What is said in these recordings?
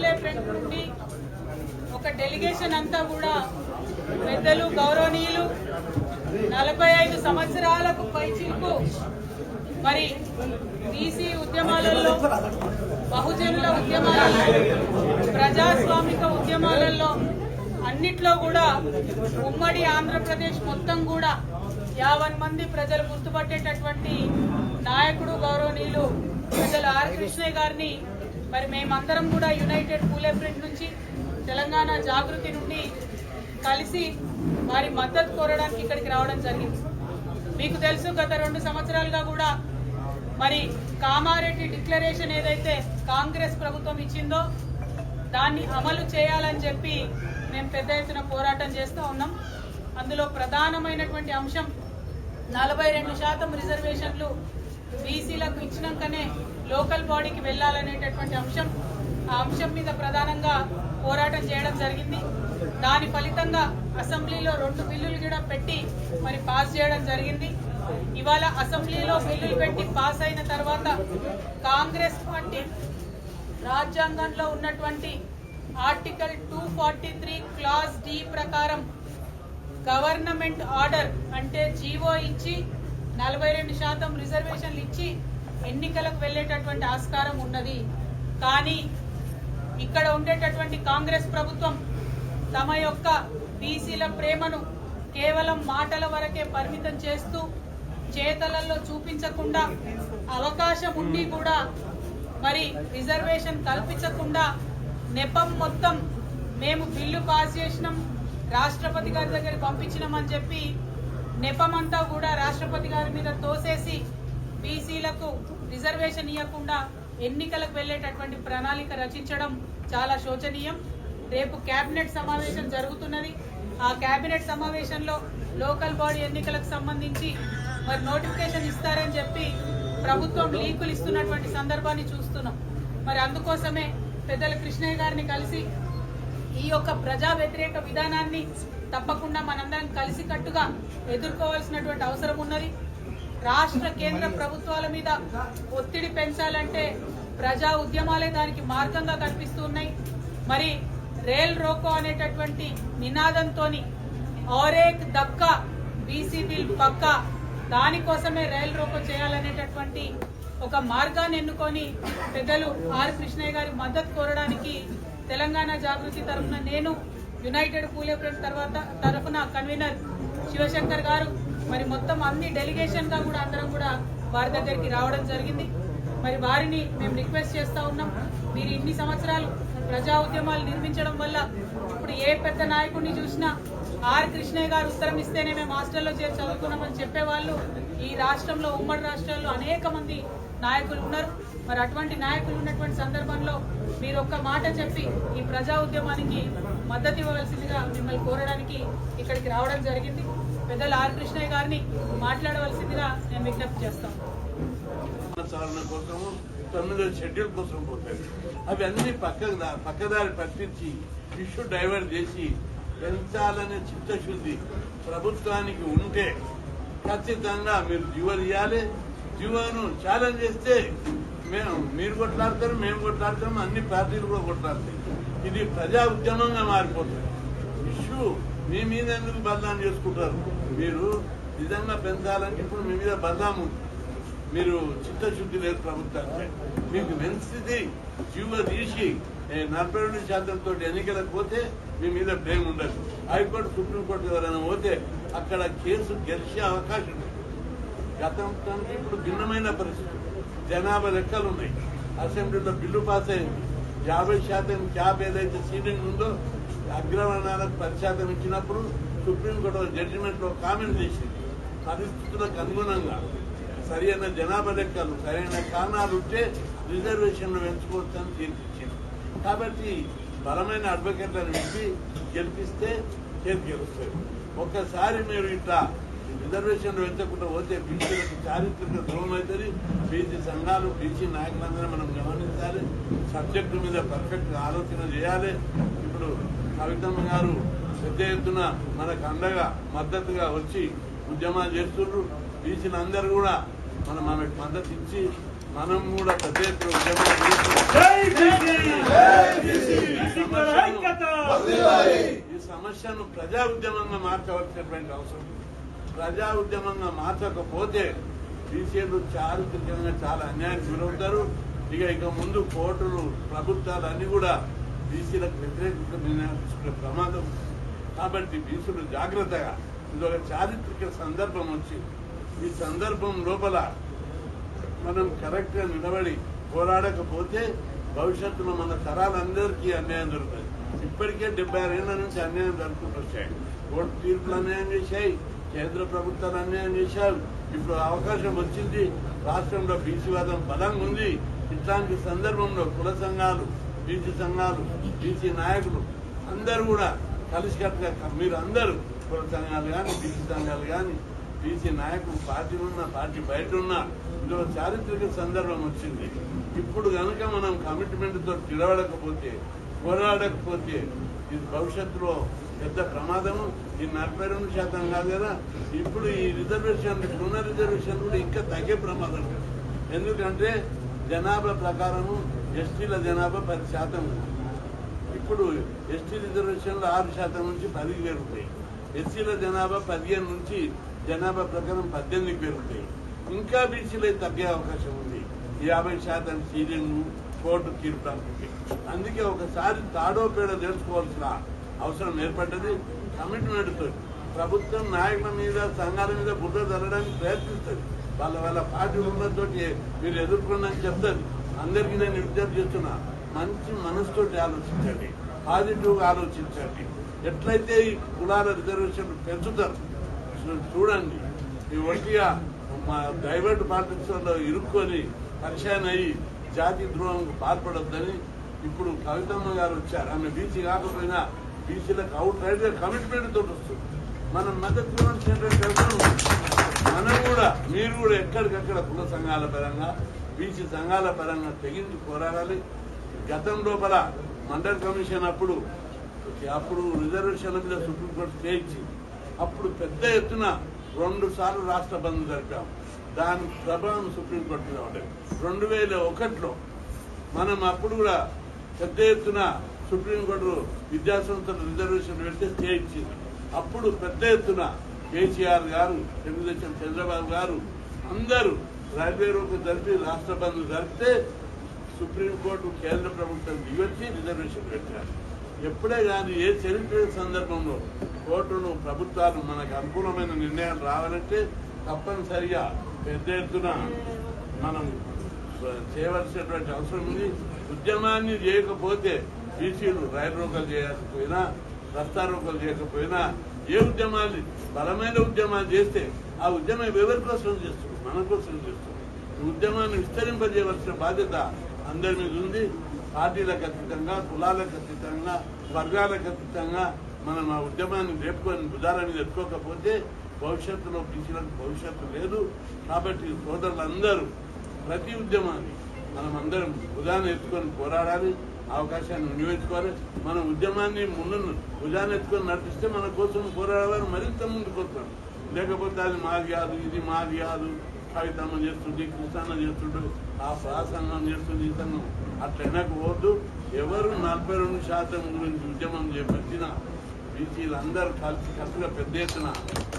పూలే front నుండి ఒక delegation అంతా కూడా పెద్దలు గౌరవనీయులు 45 సంవత్సరాలకు పైచిలకు మరి బీసీ ఉద్యమాలలో, బహుజనుల ఉద్యమాలలో, ప్రజాస్వామిక ఉద్యమాలలో అన్నిట్లో కూడా ఉమ్మడి ఆంధ్రప్రదేశ్ మొత్తం కూడా 50 మంది ప్రజలు గుర్తుపట్టేటటువంటి నాయకుడు గౌరవనీయులు పెద్దలు ఆర్ కృష్ణయ్య గారిని మరి మేమందరం కూడా యునైటెడ్ పూలే ఫ్రంట్ నుంచి, తెలంగాణ జాగృతి నుండి కలిసి వారి మద్దతు కోరడానికి ఇక్కడికి రావడం జరిగింది. మీకు తెలుసు, గత 2 సంవత్సరాలుగా కూడా మరి కామారెడ్డి డిక్లరేషన్ ఏదైతే కాంగ్రెస్ ప్రభుత్వం ఇచ్చిందో దాన్ని అమలు చేయాలని చెప్పి మేము పెద్ద ఎత్తున పోరాటం చేస్తూ ఉన్నాం. అందులో ప్రధానమైనటువంటి అంశం 42% రిజర్వేషన్లు బీసీలకు ఇచ్చినాకనే లోకల్ బాడీకి వెళ్లాలనేటటువంటి అంశం. ఆ అంశం మీద ప్రధానంగా పోరాటం చేయడం జరిగింది. దాని ఫలితంగా అసెంబ్లీలో 2 బిల్లులు కూడా పెట్టి మరి పాస్ చేయడం జరిగింది. ఇవాళ అసెంబ్లీలో బిల్లులు పెట్టి పాస్ అయిన తర్వాత కాంగ్రెస్ పార్టీ రాజ్యాంగంలో ఉన్నటువంటి ఆర్టికల్ 243 క్లాజ్ డి ప్రకారం గవర్నమెంట్ ఆర్డర్ అంటే జీవో ఇచ్చి 42% రిజర్వేషన్లు ఇచ్చి ఎన్నికలకు వెళ్లేటటువంటి ఆస్కారం ఉన్నది. కానీ ఇక్కడ ఉండేటటువంటి కాంగ్రెస్ ప్రభుత్వం తమ యొక్క బీసీల ప్రేమను కేవలం మాటల వరకే పరిమితం చేస్తూ, చేతలలో చూపించకుండా, అవకాశం ఉండి కూడా మరి రిజర్వేషన్ కల్పించకుండా నెపం మొత్తం మేము బిల్లు పాస్ చేసినాం, రాష్ట్రపతి గారి దగ్గరికి పంపించినామని చెప్పి నెపమంతా కూడా రాష్ట్రపతి గారి మీద తోసేసి బీసీలకు రిజర్వేషన్ ఇవ్వకుండా ఎన్నికలకు వెళ్లేటటువంటి ప్రణాళిక రచించడం చాలా శోచనీయం. రేపు కేబినెట్ సమావేశం జరుగుతున్నది. ఆ కేబినెట్ సమావేశంలో లోకల్ బాడీ ఎన్నికలకు సంబంధించి మరి నోటిఫికేషన్ ఇస్తారని చెప్పి ప్రభుత్వం లీకులు ఇస్తున్నటువంటి సందర్భాన్ని చూస్తున్నాం. మరి అందుకోసమే పెద్దల కృష్ణయ్య గారిని కలిసి ఈ యొక్క ప్రజా వ్యతిరేక విధానాన్ని తప్పకుండా మనందరం కలిసికట్టుగా ఎదుర్కోవాల్సినటువంటి అవసరం ఉన్నది. రాష్ట్ర కేంద్ర ప్రభుత్వాల మీద ఒత్తిడి పెంచాలంటే ప్రజా ఉద్యమాలే దానికి మార్గంగా కనిపిస్తూ ఉన్నాయి. మరి రేల్ రోకో అనేటటువంటి నినాదంతో ఔరేక్ దక్కా బీసీ బిల్ పక్కా, దానికోసమే రైల్ రోకో చేయాలనేటటువంటి ఒక మార్గాన్ని ఎన్నుకొని పెద్దలు ఆర్ కృష్ణయ్య గారి మద్దతు కోరడానికి తెలంగాణ జాగృతి తరఫున నేను, యునైటెడ్ పూలే ఫ్రంట్ తరఫున కన్వీనర్ శివశంకర్ గారు మరి మొత్తం అన్ని డెలిగేషన్ గా కూడా అందరం కూడా వారి దగ్గరికి రావడం జరిగింది. మరి వారిని మేము రిక్వెస్ట్ చేస్తా ఉన్నాం, మీరు ఇన్ని సంవత్సరాలు ప్రజా ఉద్యమాలు నిర్మించడం వల్ల ఇప్పుడు ఏ పెద్ద నాయకుడిని చూసినా ఆర్ కృష్ణయ్య గారు ఉత్తరం ఇస్తేనే మేము హాస్టల్లో చేరి చదువుకున్నామని చెప్పేవాళ్ళు ఈ రాష్ట్రంలో, ఉమ్మడి రాష్ట్రాల్లో అనేక మంది నాయకులు ఉన్నారు. మరి అటువంటి నాయకులు ఉన్నటువంటి సందర్భంలో మీరు ఒక్క మాట చెప్పి ఈ ప్రజా ఉద్యమానికి మద్దతు ఇవ్వవలసిందిగా మిమ్మల్ని కోరడానికి ఇక్కడికి రావడం జరిగింది. పెద్దలు ఆర్ కృష్ణయ్య గారిని మాట్లాడవలసిందిగా నేను విజ్ఞప్తి చేస్తాను. 9వ షెడ్యూల్ కోసం పోతాయి. అవి అన్ని పక్కదారి పట్టించి ఇష్యూ డైవర్ట్ చేసి పెంచాలనే చిత్తశుద్ధి ప్రభుత్వానికి ఉంటే ఖచ్చితంగా మీరు జీవోలు ఇవ్వాలి. జీవోను ఛాలెంజ్ చేస్తే మీరు కొట్లాడతారు, మేము కొట్లాడతాము, అన్ని పార్టీలు కూడా కొట్లాడతాయి. ఇది ప్రజా ఉద్యమంగా మారిపోతుంది. ఇష్యూ మీ మీద ఎందుకు బదనాం చేసుకుంటారు? మీరు నిజంగా పెంచాలంటే ఇప్పుడు మీ మీద బదనాం ఉంది. మీరు చిత్తశుద్ధి లేదు ప్రభుత్వానికి. మీకు వెన్సిది జీవో తీసి 42% ఎన్నికలకు పోతే మీ మీద బ్లేమ్ ఉండదు. హైకోర్టు, సుప్రీంకోర్టు ఎవరైనా పోతే అక్కడ కేసు గెలిచే అవకాశం ఉంది. గతంతో ఇప్పుడు భిన్నమైన పరిస్థితి. జనాభా లెక్కలు ఉన్నాయి. అసెంబ్లీలో బిల్లు పాస్ అయింది. 50% క్యాప్ ఏదైతే సీటింగ్ ఉందో అగ్రవర్ణాలకు 10% ఇచ్చినప్పుడు సుప్రీంకోర్టు జడ్జిమెంట్ లో కామెంట్ చేసింది. పరిస్థితులకు అనుగుణంగా సరైన జనాభా లెక్కలు, సరైన కారణాలు ఉంటే రిజర్వేషన్లు పెంచుకోవచ్చని తీర్పిచ్చింది. కాబట్టి బలమైన అడ్వకేట్లను పెట్టి గెలిపిస్తే చేతి గెలుస్తుంది. ఒక్కసారి మీరు ఇట్లా రిజర్వేషన్లు పెంచకుండా పోతే బీసీలకు చారిత్రక ద్రోహం అవుతుంది. బీసీ సంఘాలు, బీసీ నాయకులందరూ మనం గమనించాలి. సబ్జెక్టు మీద పర్ఫెక్ట్ ఆలోచన చేయాలి. ఇప్పుడు కవితమ్మ గారు పెద్ద ఎత్తున మనకు అండగా మద్దతుగా వచ్చి ఉద్యమాలు చేస్తున్నారు. బీసీలందరూ కూడా మనం ఆమెకు మద్దతు ఇచ్చి మనం కూడా పెద్ద ఎత్తున ఉద్యమాలు చేస్తున్నాం. సమస్యను ప్రజా ఉద్యమంగా మార్చవలసినటువంటి అవసరం. ప్రజా ఉద్యమంగా మార్చకపోతే బీసీలు చారిత్రకంగా చాలా అన్యాయానికి గురవుతారు. ఇక ముందు కోర్టులు ప్రభుత్వాలు అన్ని కూడా బీసీలకు వ్యతిరేకంగా నిర్ణయాలు తీసుకునే ప్రమాదం. కాబట్టి బీసీలు జాగ్రత్తగా, ఇది ఒక చారిత్రక సందర్భం వచ్చింది. ఈ సందర్భం లోపల మనం కరెక్ట్ గా నిలబడి పోరాడకపోతే భవిష్యత్తులో మన తరాలందరికీ అన్యాయం జరుగుతుంది. ఇప్పటికే 76 ఏళ్ల నుంచి అన్యాయం జరుగుతూ వచ్చాయి. కోర్టు తీర్పులు అన్యాయం చేశాయి, కేంద్ర ప్రభుత్వాలు అన్యాయం చేశారు. ఇప్పుడు అవకాశం వచ్చింది, రాష్ట్రంలో బీసీవాదం బలంగా ఉంది. ఇట్లాంటి సందర్భంలో కుల సంఘాలు, బీసీ సంఘాలు, బీసీ నాయకులు అందరూ కూడా కలిసికట్టుగా మీరు అందరూ కుల సంఘాలు కానీ, బీసీ సంఘాలు కానీ, బీసీ నాయకులు పార్టీ ఉన్నా పార్టీ బయట ఉన్నా ఇందులో చారిత్రక సందర్భం వచ్చింది. ఇప్పుడు కనుక మనం కమిట్మెంట్తో నిలబడకపోతే, పోరాడకపోతే ఇది భవిష్యత్తులో పెద్ద ప్రమాదము. ఈ 42% కాదు కదా, ఇప్పుడు ఈ రిజర్వేషన్, పునర్ రిజర్వేషన్ కూడా ఇంకా తగ్గే ప్రమాదం. ఎందుకంటే జనాభా ప్రకారము ఎస్టీల జనాభా 10%. ఇప్పుడు ఎస్టీ రిజర్వేషన్లు 6% నుంచి 10కి పెరుగుతాయి. ఎస్సీల జనాభా 15 నుంచి జనాభా ప్రకారం 18కి పెరుగుతాయి. ఇంకా బీసీలు తగ్గే అవకాశం ఉంది. 50% సీలింగ్ కోర్టు తీర్పు. అందుకే ఒకసారి తాడో పేడో తెలుసుకోవాల్సిన అవసరం ఏర్పడ్డది. కమిట్మెంట్తో ప్రభుత్వం నాయకుల మీద, సంఘాల మీద బుద్ధ జరగడానికి ప్రయత్నిస్తుంది. వాళ్ళ పార్టీలతో మీరు ఎదుర్కొందని చెప్తుంది. అందరికీ నేను విజ్ఞప్తి చేస్తున్నా, మంచి మనసుతోటి ఆలోచించండి, పాజిటివ్గా ఆలోచించండి. ఎట్లయితే ఈ కులాల రిజర్వేషన్ పెంచుతారు చూడండి. ఈ ఒంటిగా మా డైవర్ట్ పాలిటిక్స్ లో ఇరుక్కొని పరిచయం అయ్యి జాతి ద్రోహంకు పాల్పడొద్దని ఇప్పుడు కవితమ్మ గారు వచ్చారు. ఆమె బీసీ కాకపోయినా బీసీలకు అవుట్ రైట్ గా కమిట్మెంట్ తోటి వస్తుంది. మనం మద్దతు మనం కూడా, మీరు కూడా ఎక్కడికక్కడ కుల సంఘాల పరంగా, బీసీ సంఘాల పరంగా తెగించి పోరాడాలి. గతం లోపల మండల్ కమిషన్ అప్పుడు రిజర్వేషన్ల మీద సుప్రీంకోర్టు స్టే ఇచ్చింది. అప్పుడు పెద్ద ఎత్తున 2 సార్లు రాష్ట్ర బంద్ జరిపాం. దాని ప్రభావం సుప్రీంకోర్టు మీద ఉండేది. 2001లో మనం అప్పుడు కూడా పెద్ద ఎత్తున సుప్రీంకోర్టు విద్యాసంస్థల రిజర్వేషన్ పెడితే స్టే ఇచ్చింది. అప్పుడు పెద్ద ఎత్తున కేసీఆర్ గారు, తెలుగుదేశం చంద్రబాబు గారు అందరూ రైల్వే రోడ్డు జరిపి రాష్ట్ర బంద్ జరిపితే సుప్రీంకోర్టు కేంద్ర ప్రభుత్వం దిగొచ్చి రిజర్వేషన్ పెట్టారు. ఎప్పుడే కానీ ఏ చరిత్ర సందర్భంలో కోర్టులు, ప్రభుత్వాలు మనకు అనుకూలమైన నిర్ణయాలు రావాలంటే తప్పనిసరిగా పెద్ద ఎత్తున మనం చేయవలసినటువంటి అవసరం ఉంది. ఉద్యమాన్ని చేయకపోతే బీసీలు రైలు రోకలు చేయకపోయినా, రస్తా రోకలు చేయకపోయినా, ఏ ఉద్యమాలు బలమైన ఉద్యమాలు చేస్తే ఆ ఉద్యమం ఎవరి కోసం చేస్తుంది? మన కోసం చేస్తుంది. ఈ ఉద్యమాన్ని విస్తరింపజేయవలసిన బాధ్యత అందరి మీద ఉంది. పార్టీలకు అతీతంగా, కులాలకు అతీతంగా, వర్గాలకు అతీతంగా మనం ఆ ఉద్యమాన్ని రేపుకొని భుజాల మీద ఎత్తుకోకపోతే భవిష్యత్తులో బీసీలకు భవిష్యత్తు లేదు. కాబట్టి సోదరులందరూ ప్రతి ఉద్యమాన్ని మనం అందరం భుజాన్ని ఎత్తుకొని పోరాడాలి, అవకాశాన్ని వినియోగించుకోవాలి. మనం ఉద్యమాన్ని భుజాన్ని ఎత్తుకొని నడిపిస్తే మన కోసం పోరాడాలని మరింత ముందుకు వస్తాం. లేకపోతే అది మాది కాదు, ఇది మాది కాదు, కవితమ్మ చేస్తుంది, కృష్ణ చేస్తుండ్రు, ఆ ప్రాసంగం చేస్తుంది, ఈ సంఘం అట్లా వెనక్కి పోవద్దు. ఎవరు 42% గురించి ఉద్యమం చేపట్టినా బీసీలు అందరూ కలిసిగా పెద్ద ఎత్తున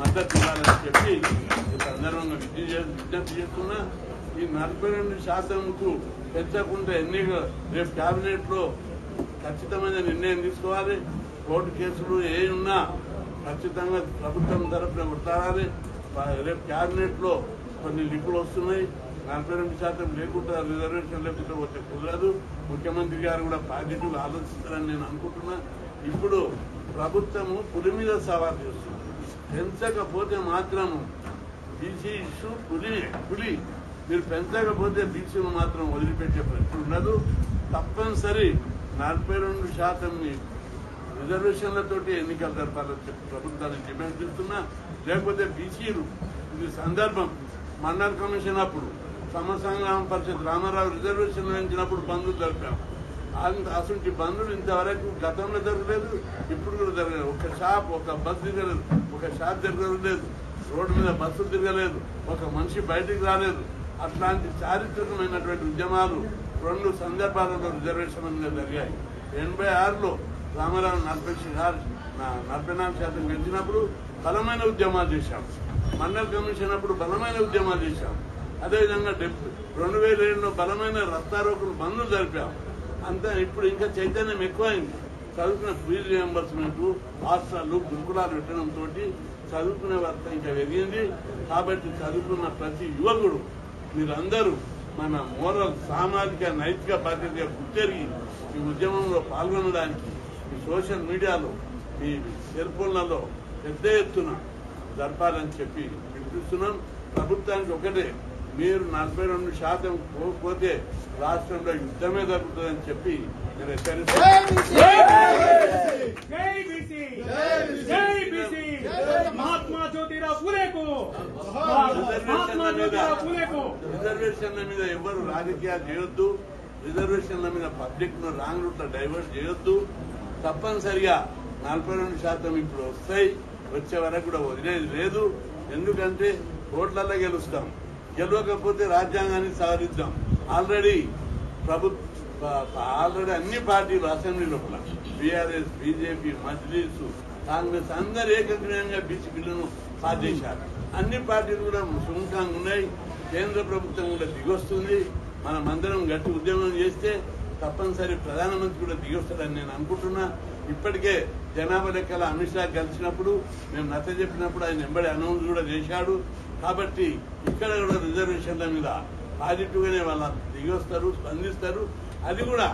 మద్దతు ఇవ్వాలని చెప్పి ఈ సందర్భంగా విజ్ఞప్తి చేస్తున్నా. ఈ 42%కు పెంచకుండా రేపు కేబినెట్ లో ఖచ్చితమైన నిర్ణయం తీసుకోవాలి. కోర్టు కేసులు ఏ ఉన్నా ఖచ్చితంగా ప్రభుత్వం తరఫున కొట్టాడాలి. రేపు కేబినెట్ లో కొన్ని లింకులు వస్తున్నాయి. 42% లేకుండా, రిజర్వేషన్ లేకుండా వచ్చే కుదరదు. ముఖ్యమంత్రి గారు కూడా పాజిటివ్ ఆలోచిస్తారని నేను అనుకుంటున్నా. ఇప్పుడు ప్రభుత్వము పులి మీద సవాల్ చేస్తుంది. పెంచకపోతే మాత్రము బీసీ ఇష్యూ పులి మీరు పెంచకపోతే బీసీలు మాత్రం వదిలిపెట్టే ప్రశ్న ఉండదు. తప్పనిసరి 42% రిజర్వేషన్లతోటి ఎన్నికలు జరపాలని చెప్పి ప్రభుత్వాన్ని డిమాండ్ చేస్తున్నా. లేకపోతే బీసీలు ఇది సందర్భం. మండల్ కమిషన్ అప్పుడు సమసంగ్రామ పరిషత్ రామారావు రిజర్వేషన్ పెంచినప్పుడు బంధులు జరిపాం. అసలు బంధులు ఇంతవరకు గతంలో జరగలేదు, ఇప్పుడు కూడా జరగలేదు. ఒక షాప్, ఒక బస్ తిరగలేదు, ఒక షాప్ జరగలేదు, రోడ్డు మీద బస్సులు తిరగలేదు, ఒక మనిషి బయటికి రాలేదు. అట్లాంటి చారిత్రకమైనటువంటి ఉద్యమాలు 2 సందర్భాలలో రిజర్వేషన్ మీద జరిగాయి. 86లో రామారావు 44% గెలిచినప్పుడు బలమైన ఉద్యమాలు చేశాం. మండల్ కమిషన్ అప్పుడు బలమైన ఉద్యమాలు చేశాం. అదేవిధంగా 2007లో బలమైన రస్తారోకులు బంధులు జరిపాం. అంతా ఇప్పుడు ఇంకా చైతన్యం ఎక్కువైంది. చదువుకున్న ఫీజు రియంబర్స్మెంట్, హాస్టళ్లు, గురుకులాలు పెట్టడంతో చదువుకునే వర్త ఇంకా పెరిగింది. కాబట్టి చదువుకున్న ప్రతి యువకుడు మీరందరూ మన మోరల్, సామాజిక, నైతిక బాధ్యతగా గుర్తెరిగి ఈ ఉద్యమంలో పాల్గొనడానికి ఈ సోషల్ మీడియాలో, ఈ సెల్ ఫోన్లలో పెద్ద ఎత్తున జరపాలని చెప్పి పిలుపుస్తున్నాం. ప్రభుత్వానికి ఒకటే, మీరు 42% పోతే రాష్ట్రంలో యుద్ధమే జరుగుతుందని చెప్పి నేను రిజర్వేషన్ల మీద ఎవరు రాజకీయాలు చేయొద్దు. రిజర్వేషన్ల మీద పబ్లిక్ ను రాంగ్ రూట్ లో డైవర్ట్ చేయొద్దు. తప్పనిసరిగా 42% ఇప్పుడు వస్తాయి. వచ్చే వరకు కూడా వదిలేది లేదు. ఎందుకంటే ఓట్లలో గెలుస్తాం. గెలవకపోతే రాజ్యాంగాన్ని సవరిద్దాం. ఆల్రెడీ అన్ని పార్టీలు అసెంబ్లీ లోపల బీఆర్ఎస్, బీజేపీ, మజ్లీస్, కాంగ్రెస్ అందరూ ఏకగ్రీవంగా బీసీ బిల్లును పాస్ చేశారు. అన్ని పార్టీలు కూడా సుముఖంగా ఉన్నాయి. కేంద్ర ప్రభుత్వం కూడా దిగొస్తుంది. మనమందరం గట్టి ఉద్యమం చేస్తే తప్పనిసరి ప్రధానమంత్రి కూడా దిగొస్తాడని నేను అనుకుంటున్నా. ఇప్పటికే జనాభా లెక్కల అమిత్ షా కలిసినప్పుడు మేము నచ్చ చెప్పినప్పుడు ఆయన వెంబడి అనౌన్స్ కూడా చేశాడు. కాబట్టి ఇక్కడ కూడా రిజర్వేషన్ల మీద పాజిటివ్ గానే వాళ్ళ దిగొస్తారు, స్పందిస్తారు. అది కూడా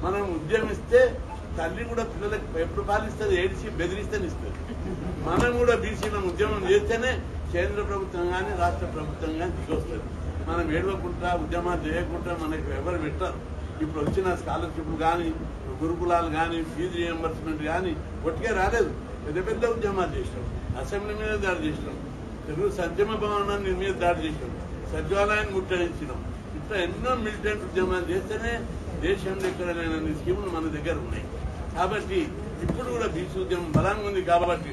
మనం ఉద్యమిస్తే తల్లి కూడా పిల్లలకు ఎప్పుడు పాలిస్తుంది, ఏడిసి బెదిరిస్తేనే ఇస్తుంది. మనం కూడా బీసీల ఉద్యమం చేస్తేనే కేంద్ర ప్రభుత్వం కానీ రాష్ట్ర ప్రభుత్వం కానీ దిగొస్తుంది. మనం ఏడవకుండా ఉద్యమాలు చేయకుండా మనకు ఎవరు పెట్టారు. ఇప్పుడు వచ్చిన స్కాలర్షిప్లు కానీ, గురుకులాలు కానీ, ఫీజు రియంబర్స్మెంట్ కానీ ఒట్టిగా రాలేదు. పెద్ద పెద్ద ఉద్యమాలు చేసినాం. అసెంబ్లీ మీద దాడి చేసినాం. తెలుగు సంక్షేమ భవనాన్ని మీద దాడి చేసినాం. సచివాలయాన్ని ముట్టడించినాం. ఇట్లా ఎన్నో మిలిటెంట్ ఉద్యమాలు చేస్తేనే దేశంలో ఎక్కడ లేనన్ని స్కీములు మన దగ్గర ఉన్నాయి. కాబట్టి ఇప్పుడు కూడా బీసీ ఉద్యమం బలంగా ఉంది. కాబట్టి